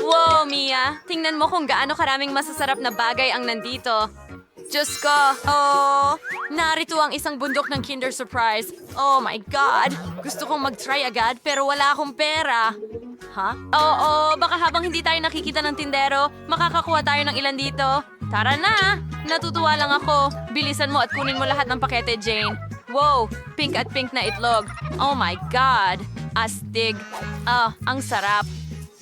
Wow, Mia! Tingnan mo kung gaano karaming masasarap na bagay ang nandito. Diyos ko! Oh! Narito ang isang bundok ng Kinder Surprise. Oh my God! Gusto kong mag-try agad pero wala akong pera. Ha? Oo, baka habang hindi tayo nakikita ng tindero, makakakuha tayo ng ilan dito. Tara na! Natutuwa lang ako. Bilisan mo at kunin mo lahat ng pakete, Jane. Wow! Pink at pink na itlog. Oh my God! Astig. Ah, ang sarap.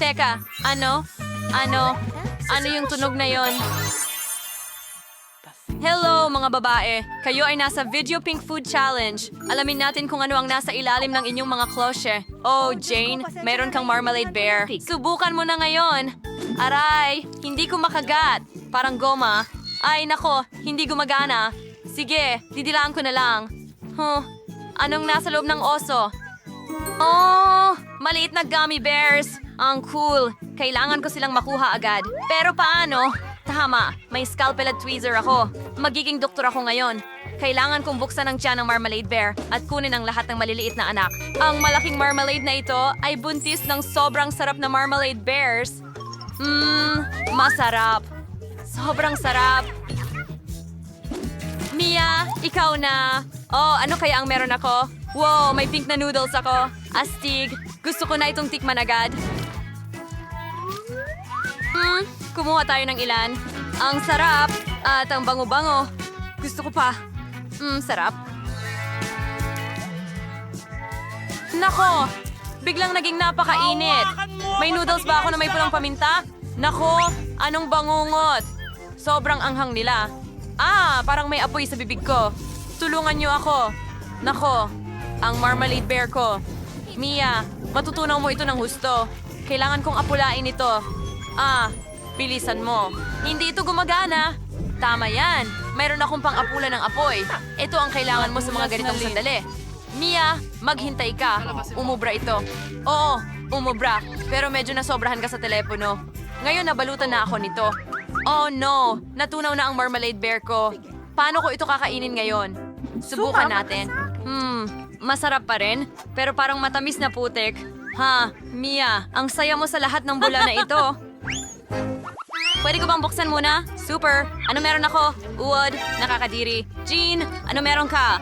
Teka, ano? Ano yung tunog na yon? Hello, mga babae! Kayo ay nasa Video Pink Food Challenge. Alamin natin kung ano ang nasa ilalim ng inyong mga klosye. Oh, Jane, meron kang marmalade bear. Subukan mo na ngayon. Aray, hindi ko makagat. Parang goma. Ay, nako, hindi gumagana. Sige, didilaan ko na lang. Anong nasa loob ng oso? Oh, maliit na gummy bears. Ang cool. Kailangan ko silang makuha agad. Pero paano? Tama, may scalpel at tweezer ako. Magiging doktor ako ngayon. Kailangan kong buksan ang tiyan ng marmalade bear at kunin ang lahat ng maliliit na anak. Ang malaking marmalade na ito ay buntis ng sobrang sarap na marmalade bears. Masarap. Sobrang sarap. Mia, ikaw na. Oh, ano kaya ang meron ako? Wow, may pink na noodles ako. Astig. Gusto ko na itong tikman agad. Kumuha tayo ng ilan. Ang sarap at ang bango-bango. Gusto ko pa. Sarap. Nako! Biglang naging napakainit. May noodles ba ako na may pulang paminta? Nako! Anong bangungot? Sobrang anghang nila. Parang may apoy sa bibig ko. Tulungan niyo ako. Nako! Ang marmalade bear ko. Mia, matutunaw mo ito ng husto. Kailangan kong apulain ito. Bilisan mo. Hindi ito gumagana. Tama yan. Mayroon akong pang-apula ng apoy. Ito ang kailangan mo sa mga ganitong sandali. Mia, maghintay ka. Umubra ito. Oo, umubra. Pero medyo nasobrahan ka sa telepono. Ngayon nabalutan na ako nito. Oh no, natunaw na ang marmalade bear ko. Paano ko ito kakainin ngayon? Subukan natin. Masarap pa rin, pero parang matamis na putik. Mia, ang saya mo sa lahat ng bula na ito. Pwede ko bang buksan muna? Super! Ano meron ako? Wood, nakakadiri. Jean, ano meron ka?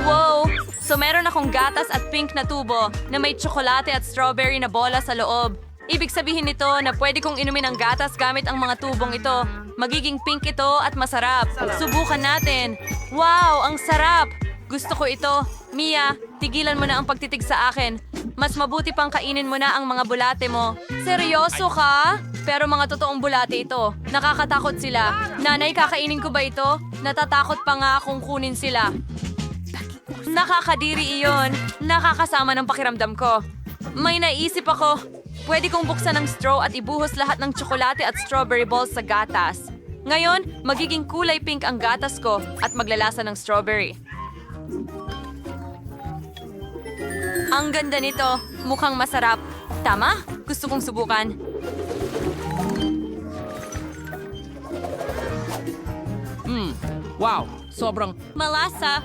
Wow! So meron akong gatas at pink na tubo na may tsokolate at strawberry na bola sa loob. Ibig sabihin nito na pwede kong inumin ang gatas gamit ang mga tubong ito. Magiging pink ito at masarap. Subukan natin. Wow, ang sarap! Gusto ko ito. Mia, tigilan mo na ang pagtitig sa akin. Mas mabuti pang kainin mo na ang mga bulate mo. Seryoso ka? Pero mga totoong bulate ito. Nakakatakot sila. Nanay, kakainin ko ba ito? Natatakot pa nga akong kunin sila. Nakakadiri iyon. Nakakasama ng pakiramdam ko. May naisip ako. Pwede kong buksan ng straw at ibuhos lahat ng tsokolate at strawberry balls sa gatas. Ngayon, magiging kulay pink ang gatas ko at maglalasa ng strawberry. Ang ganda nito. Mukhang masarap. Tama? Gusto kong subukan. Wow, sobrang Malasa.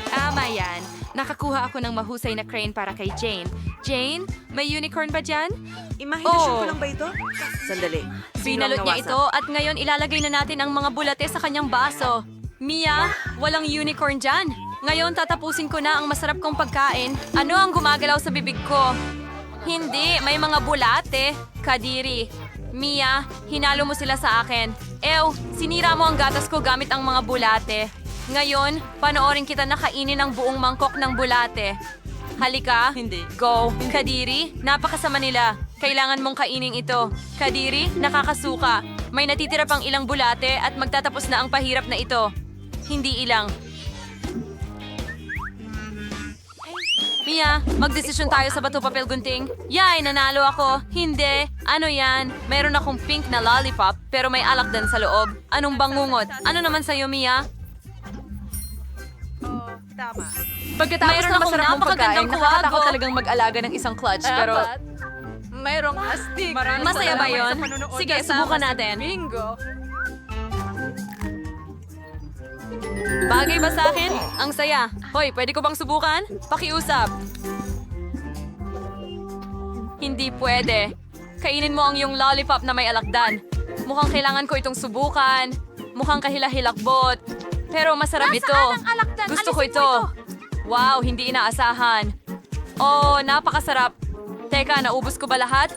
Tama yan. Nakakuha ako ng mahusay na crane para kay Jane. Jane, may unicorn ba dyan? Imahinasyon ko lang ba ito? Sandali. Binalot niya ito at ngayon ilalagay na natin ang mga bulate sa kanyang baso. Mia, walang unicorn dyan. Ngayon tatapusin ko na ang masarap kong pagkain. Ano ang gumagalaw sa bibig ko? Hindi, may mga bulate. Kadiri. Mia, hinalo mo sila sa akin. Sinira mo ang gatas ko gamit ang mga bulate. Ngayon, panoorin kita na kainin ang buong mangkok ng bulate. Halika. Hindi. Go. Kadiri, napakasama nila. Kailangan mong kainin ito. Kadiri, nakakasuka. May natitira pang ilang bulate at magtatapos na ang pahirap na ito. Hindi ilang. Mia, magdesisyon tayo sa bato papel gunting. Yay, nanalo ako. Hindi. Ano yan? Mayroon akong pink na lollipop pero may alak din sa loob. Anong bangungot? Ano naman sa'yo, Mia? Tama. Pagkatapos Mayroon ng akong masarap mong pagkain, napakagandang nakakatakot kuwago. talagang mag-alaga ng isang clutch. Pero Mayroong astig. masaya ba yun? Sige, subukan natin. Bingo. Bagay ba sa akin? Ang saya. Hoy, pwede ko bang subukan? Pakiusap. Hindi pwede. Kainin mo ang iyong lollipop na may alakdan. Mukhang kailangan ko itong subukan. Mukhang kahila-hilakbot. Pero masarap ito. Nasaan ang alakdan? Gusto ko Alisin mo ito. Wow, hindi inaasahan. Oh, napakasarap. Teka, naubos ko ba lahat?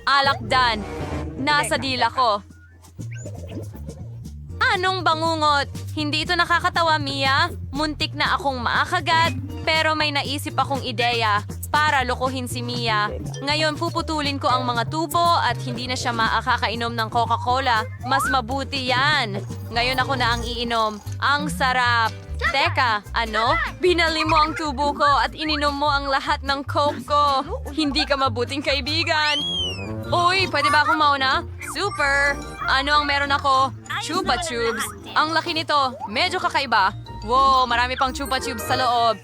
Alakdan. Nasa dila ko. Anong bangungot? Hindi ito nakakatawa, Mia. Muntik na akong maakagat, pero may naisip akong ideya para lokohin si Mia. Ngayon puputulin ko ang mga tubo at hindi na siya makakainom ng Coca-Cola. Mas mabuti yan. Ngayon ako na ang iinom. Ang sarap. Teka, ano? Binali mo ang tubo ko at ininom mo ang lahat ng Coke ko. Hindi ka mabuting kaibigan. Uy, pwede ba akong mauna? Super! Ano ang meron ako? Chupa Tubes. Ang laki nito. Medyo kakaiba. Wow, marami pang Chupa Tubes sa loob.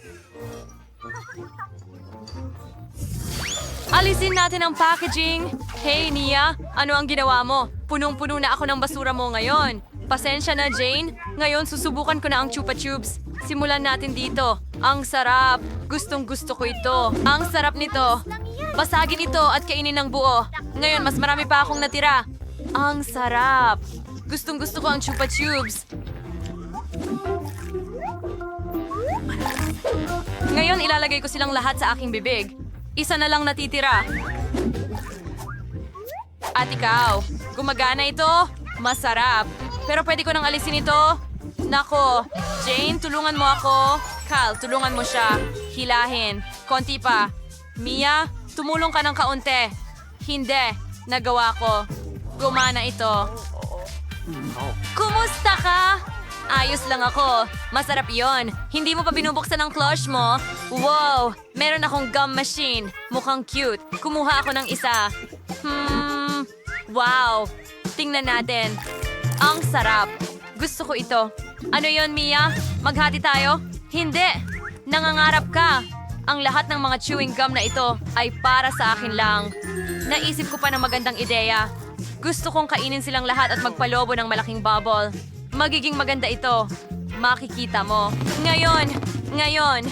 Alisin natin ang packaging. Hey, Nia, ano ang ginawa mo? Punong-puno na ako ng basura mo ngayon. Pasensya na, Jane. Ngayon, susubukan ko na ang Chupa Tubes. Simulan natin dito. Ang sarap. Gustong-gusto ko ito. Ang sarap nito. Basagin ito at kainin ng buo. Ngayon, mas marami pa akong natira. Ang sarap. Gustong-gusto ko ang Chupa Tubes. Ngayon, ilalagay ko silang lahat sa aking bibig. Isa na lang natitira. At ikaw, gumagana ito? Masarap. Pero pwede ko nang alisin ito? Nako, Jane, tulungan mo ako. Cal, tulungan mo siya. Hilahin. Konti pa. Mia, tumulong ka ng kaunti. Hindi. Nagawa ko. Gumana ito. Kumusta ka? Ayos lang ako. Masarap yon. Hindi mo pa binubuksan ang clutch mo? Wow! Meron akong gum machine. Mukhang cute. Kumuha ako ng isa. Wow! Tingnan natin. Ang sarap. Gusto ko ito. Ano yon, Mia? Maghati tayo? Hindi. Nangangarap ka. Ang lahat ng mga chewing gum na ito ay para sa akin lang. Naisip ko pa ng magandang ideya. Gusto kong kainin silang lahat at magpalobo ng malaking bubble. Magiging maganda ito. Makikita mo. Ngayon.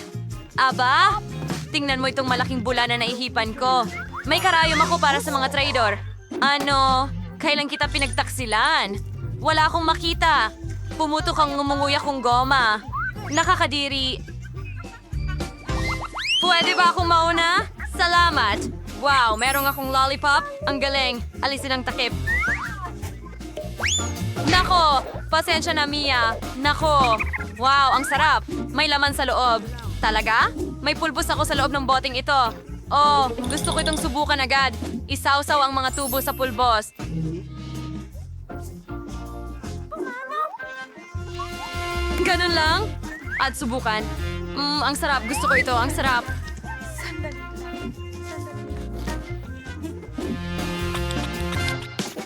Aba? Tingnan mo itong malaking bula na naihipan ko. May karayom ako para sa mga traidor. Ano? Kailan kita pinagtaksilan? Wala akong makita. Pumutok ang ngumunguya kong goma. Nakakadiri. Pwede ba akong mauna? Salamat. Wow, merong akong lollipop. Ang galing. Alisin ang takip. Nako, pasensya na, Mia. Nako. Wow, ang sarap. May laman sa loob. Talaga? May pulbos ako sa loob ng boteng ito. Oh, gusto ko itong subukan agad. Isawsaw ang mga tubo sa pulbos. Ganun lang? At subukan. Ang sarap. Gusto ko ito. Ang sarap.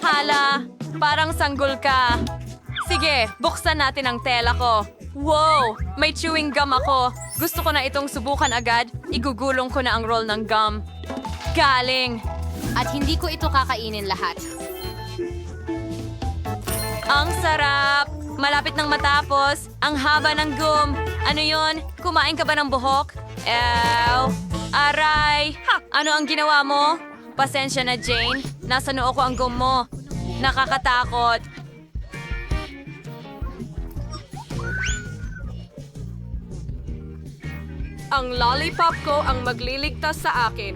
Hala, parang sanggol ka. Sige, buksan natin ang tela ko. Wow, may chewing gum ako. Gusto ko na itong subukan agad. Igugulong ko na ang roll ng gum. Galing. At hindi ko ito kakainin lahat. Ang sarap. Malapit nang matapos. Ang haba ng gum. Ano yon? Kumain ka ba ng buhok? Ew. Aray. Ano ang ginawa mo? Pasensya na, Jane. Nasa noo ko ang gum mo. Nakakatakot. Ang lollipop ko ang magliligtas sa akin.